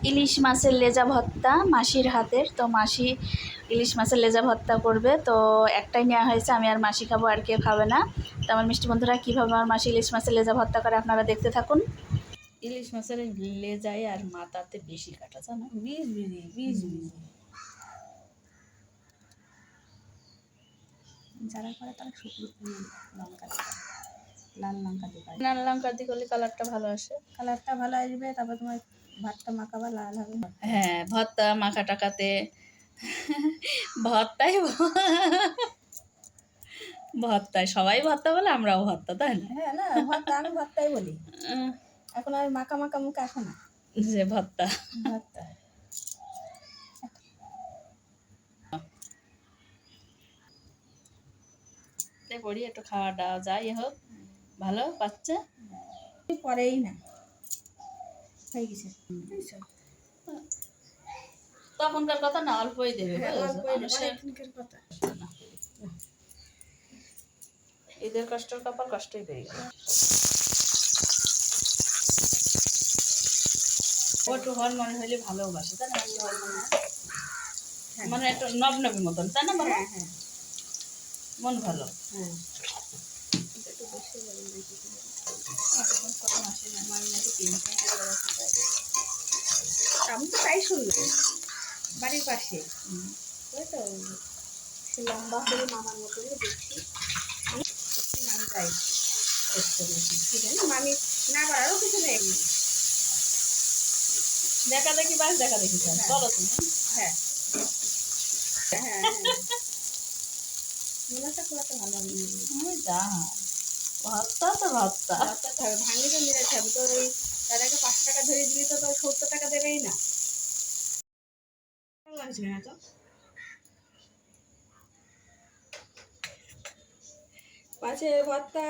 ইলিশ মাছের লেজা ভর্তা মাসির হাতের। তো মাসি ইলিশ মাছের লেজা ভর্তা করবে, তো একটাই নেওয়া হয়েছে, আমি আর মাসি খাবো, আর কেউ খাবে না। তো আমার মিষ্টি বন্ধুরা কীভাবে আমার মাসি ইলিশ মাছের লেজা ভর্তা করে আপনারা দেখতে থাকুন। ইলিশ মাছের লেজায় আর মাথাতে বেশি কাটা, জানো, বিষ যারা করে তারা শুকনো লঙ্কা দিয়ে, লাল লঙ্কা দিয়ে পারে। লাল লঙ্কা দিয়ে করলে কালারটা ভালো আসে, কালারটা ভালো আসবে, তারপর তোমার ভাতটা মাখাবা লাল হবে। হ্যাঁ, ভর্তা মাখা টাকাতে ভর্তাই ভর্তায় সবাই ভর্তা বলে, আমরাও ভর্তা, তাই না? হ্যাঁ, না ভর্তা, আমি ভর্তাই বলি। এখন আর মাখা মাখা মুখে আসে না, যে ভর্তা ভর্তা। পড়ি একটু খাওয়া দাওয়া যাই হোক, ভালো পাচ্ছে পরেই না হয়ে গেছে। তখনকার কথা না, অল্পই দেবে, কথা। এদের কষ্টের কপাল কষ্টই পেয়ে গেল। একটু হরমোন হইলে ভালোবাসে, তাই না? মানে একটু নবনবী মতন, তাই না? হ্যাঁ, মন ভালো। হ্যাঁ, আমি তো তাই শুনলাম বাড়ির পাশে, তাই তো সে লম্বা করে মামার মতো দেখছি। সত্যি আমি তাই করতে বলছি, ঠিক আছে মামি না করারও কিছু নেই। দেখা দেখি বাস দেখা দেখি, চলো তুমি। হ্যাঁ, হ্যাঁ, হ্যাঁ, মনটা খুব একটা ভালো হবে। যা ভর্তা তো ভর্তা ভাঙলে তো মিলে থাকবে, তো ওই তাদেরকে 500 টাকা ধরে দিলি তো 70 টাকা দেবেই না। লাগছে না তো পাশে ভর্তা